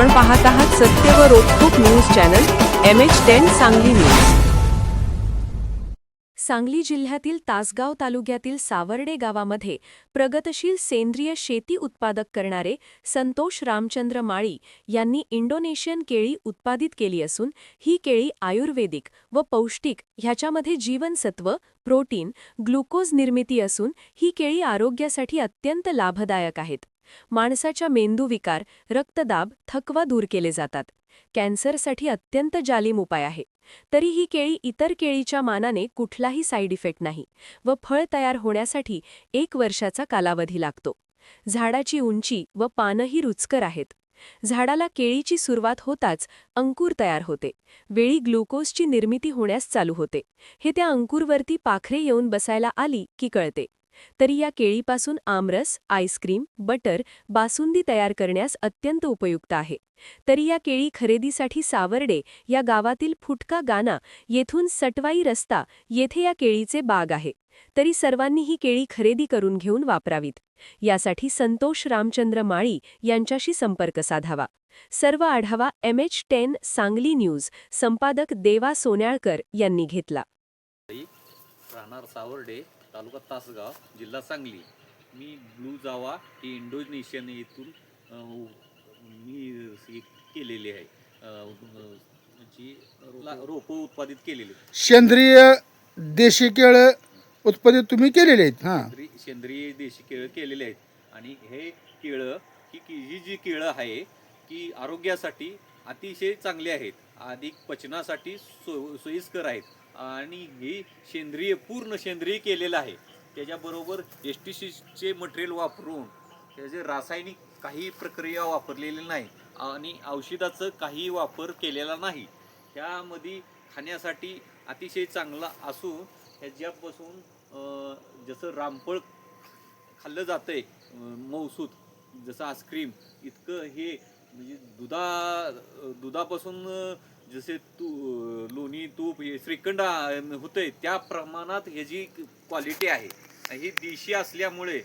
आपण पाहत आहात सत्य व रोखोक news channel MH10 Sangli news. Sangli जिल्ह्यातील तासगाव तालुक्यातील सावर्डे गावामध्ये प्रगतशील सेंद्रिय शेती उत्पादक करणारे संतोष रामचंद्र माळी यांनी इंडोनेशियन केळी उत्पादित केली असून ही केळी आयुर्वेदिक व पौष्टिक ह्याच्यामध्ये जीवनसत्व, प्रोटीन, ग्लुकोज निर्मिती असून ही केळी आरोग्यासाठी अत्यंत लाभदायक आहेत। माणसाच्या मेंदूविकार, रक्तदाब, थकवा दूर केले जातात। कॅन्सरसाठी अत्यंत जालीम उपाय आहे। तरी ही केळी इतर केळीच्या मानाने कुठलाही साईड इफेक्ट नाही व फळ तयार होण्यासाठी 1 वर्षाचा कालावधी लागतो। झाडाची उंची व पानंही रुचकर आहेत। झाडाला केळीची सुरुवात होताच अंकुर तयार होते। वेळी ग्लुकोजची निर्मिती होण्यास चालू होते। हे त्या अंकुरवरती पाखरे येऊन बसायला आली की कळते। तरी या केळीपासून आमरस, आईस्क्रीम, बटर, बासुंदी तयार करण्यास अत्यंत उपयुक्त आहे। तरी या केळी खरेदीसाठी सावर्डे या गावातील फुटका गाना येथून सटवाई रस्ता येथे या केळीचे बाग आहे। तरी सर्वांनी ही केळी खरेदी करून घेऊन वापरावीत। यासाठी संतोष रामचंद्र माळी यांच्याशी संपर्क साधावा। सर्व आढावा MH10 सांगली न्यूज संपादक देवा सोन्याळकर यांनी घेतला। राहणार सावर्डे, तालुका तासगाव, जिल्हा सांगली। मी ब्लू जावा ही इंडोनेशियन येथून मी केलेली आहे, जी रोपं उत्पादित केलेली। सेंद्रिय देशी केळं उत्पादित तुम्ही केलेले आहेत। सेंद्रिय देशी केळं केलेले आहेत आणि हे केळं ही जी केळं आहे की आरोग्यासाठी अतिशय चांगली आहेत, अधिक पचनासाठी सोयीस्कर आहेत आणि हे पूर्ण सेंद्रिय केलेलं आहे। त्याच्याबरोबर STCचे मटेरियल वापरून त्याचे रासायनिक काही प्रक्रिया वापरलेली नाही आणि औषधाचं काही वापर केलेला नाही। त्यामध्ये खाण्यासाठी अतिशय चांगला असून ह्याच्यापासून जसं रामफळ खाल्लं जातंय मौसूद, जसं आईस्क्रीम, इतकं हे म्हणजे दुधापासून जसे लोणी, तूप, हे श्रीखंड होतंय त्या प्रमाणात ह्याची क्वालिटी आहे। ही देशी असल्यामुळे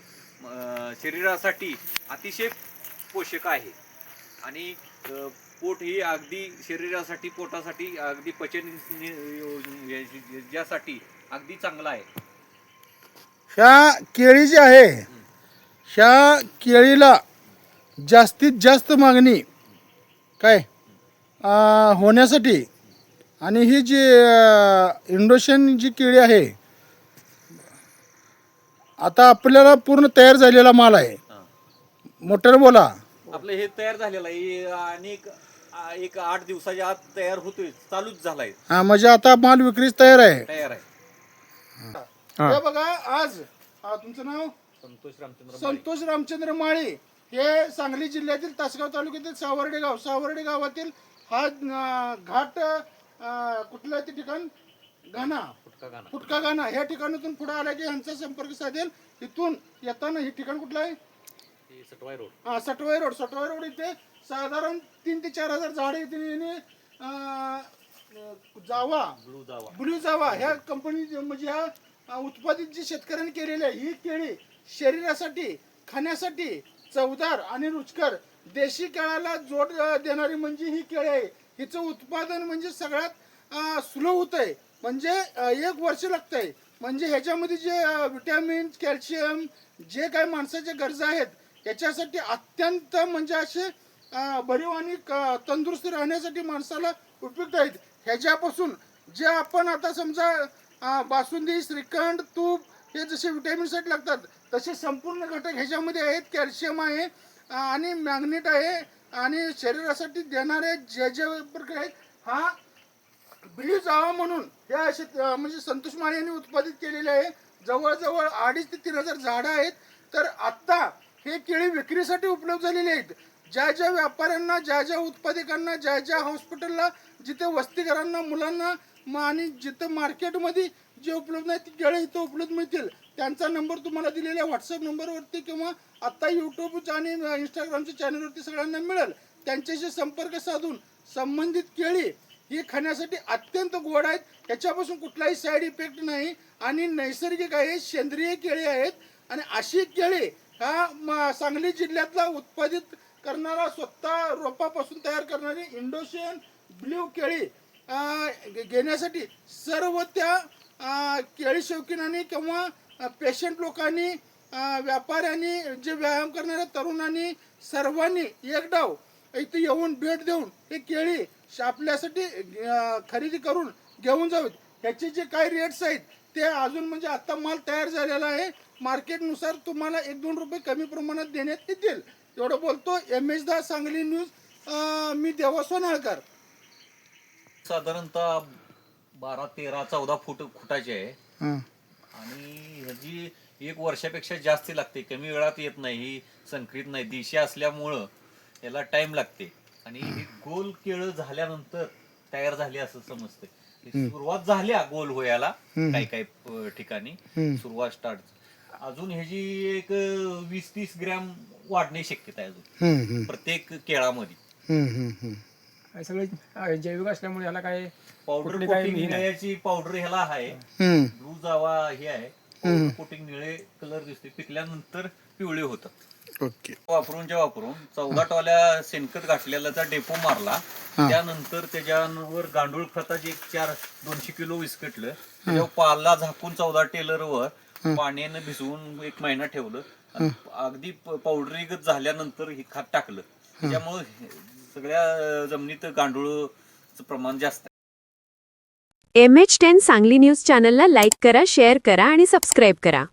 शरीरासाठी अतिशय पोषक आहे आणि पोट ही अगदी शरीरासाठी, पोटासाठी अगदी पचन ज्यासाठी अगदी चांगला आहे। ह्या केळी जी आहे, ह्या केळीला जास्तीत जास्त मागणी काय होण्यासाठी आणि ही जी इंडोनेशियन जी केळी आहे, आता आपल्याला पूर्ण तयार झालेला माल आहे। मोटर बोला आपलं हे तयार झालेलं आहे आणि एक 8 दिवसाच्या आत तयार होतोय, चालूच झालाय। म्हणजे आता माल विक्रीस तयार आहे। हे बघा, आज तुमचं नाव संतोष रामचंद्र माळी, हे सांगली जिल्ह्यातील तासगाव तालुक्यातील सावर्डे गावातील हा घाट कुठलं ते ठिकाण फुटका गाणा ह्या ठिकाणातून पुढे आला की ह्यांचा संपर्क साधेल। इथून येताना हे ठिकाण कुठलं आहे? सटवाई रोड इथे साधारण 3 ते 4 हजार झाडे इथे ब्लू जावा ह्या कंपनी म्हणजे ह्या उत्पादित जी शेतकऱ्यांनी केलेली आहे, ही केळी शरीरासाठी, खाण्यासाठी चवदार आणि रुचकर देशी केळाला जोड देणारी म्हणजे ही केळी आहे। हिचं उत्पादन म्हणजे सगळ्यात स्लो होतंय, म्हणजे 1 वर्ष लागतंय। म्हणजे ह्याच्यामध्ये जे विटॅमिन, कॅल्शियम, जे काही माणसाच्या गरजा आहेत याच्यासाठी अत्यंत म्हणजे असे भरीव आणि तंदुरुस्त राहण्यासाठी माणसाला उपयुक्त आहेत। ह्याच्यापासून जे आपण आता समजा बासुंदी, श्रीखंड, तूप हे जसे विटॅमिनसाठी लागतात तसे संपूर्ण घटक ह्याच्यामध्ये आहेत। कॅल्शियम आहे आणि मॅग्नेट आहे आणि शरीरासाठी देणारे जे प्रकार आहेत, हा ब्लू जावा म्हणून हे म्हणजे संतोष माळी यांनी उत्पादित केलेले आहे। जवळजवळ 2,500 ते 3,000 झाडं आहेत। तर आत्ता हे केळी विक्रीसाठी उपलब्ध झालेले आहेत। ज्या व्यापाऱ्यांना, ज्या उत्पादकांना, ज्या हॉस्पिटलला, जिथे वस्तीघरांना, मुलांना आणि जिथं मार्केटमध्ये जे उपलब्ध नाही ती केळी इथं उपलब्ध मिळतील। त्यांचा नंबर तुम्हाला दिलेल्या व्हॉट्सअप नंबरवरती किंवा आत्ता यूट्यूब आणि इंस्टाग्रामच्या चॅनलवरती सगळ्यांना मिळेल। त्यांच्याशी संपर्क साधून संबंधित केळी ही खाण्यासाठी अत्यंत गोड आहेत, त्याच्यापासून कुठलाही साईड इफेक्ट नाही आणि नैसर्गिक आहे, सेंद्रिय केळी आहेत। आणि अशी केळी ह्या सांगली जिल्ह्यातला उत्पादित करणारा, स्वतः रोपापासून तयार करणारी इंडोनेशियन ब्ल्यू केळी घेण्यासाठी सर्व त्या केळी शौकीनांनी किंवा पेशंट लोकांनी, व्यापाऱ्यांनी, जे व्यायाम करणाऱ्या तरुणांनी, सर्वांनी एक डाव इथे येऊन भेट देऊन हे केळी आपल्यासाठी खरेदी करून घेऊन जावेत. ह्याचे जे काही रेट्स आहेत ते अजून म्हणजे आता माल तयार झालेला आहे, मार्केटनुसार तुम्हाला 1-2 रुपये कमी प्रमाणात देण्यात येतील. एवढं बोलतो. MS दा सांगली न्यूज, मी देवा सोनाळकर. साधारणतः 12-13-14 फुटाची आहे आणि ह्याची 1 वर्षापेक्षा जास्त लागते. कमी वेळात येत नाही, ही संकरित नाही, देशी असल्यामुळं याला टाइम लागते. आणि ही गोल केळं झाल्यानंतर तयार झाली असं समजते. सुरुवात झाल्या गोल व्हायला काही काही ठिकाणी सुरुवात स्टार्ट. अजून ह्याची एक 20-30 ग्रॅम वाढणे शक्यता आहे अजून प्रत्येक केळामध्ये. सगळे जैविक असल्यामुळे याला काय पावडर कोटिंग निळ्याची पावडर ह्याला आहे, ब्लू जावा हे आहे. पावडर कोटिंग निळे कलर दिसते, पिकल्यानंतर पिवळे होतात. ओके. वापरून 14 टॉल्या शेणखत घातलेला डेपो मारला. त्यानंतर त्याच्यावर गांडूळ खताचे 200 किलो विस्कटलं. त्याच्यावर पाला झाकून 14 टेलरवर पाण्यानं भिजवून 1 महिना ठेवलं. अगदी पावडरीगत झाल्यानंतर हे खत टाकलं. त्याच्यामुळे सगळ्या जमिनीत गांडूळचं प्रमाण जास्त आहे. MH10 सांगली न्यूज चॅनलला लाईक करा, शेअर करा आणि सबस्क्राईब करा.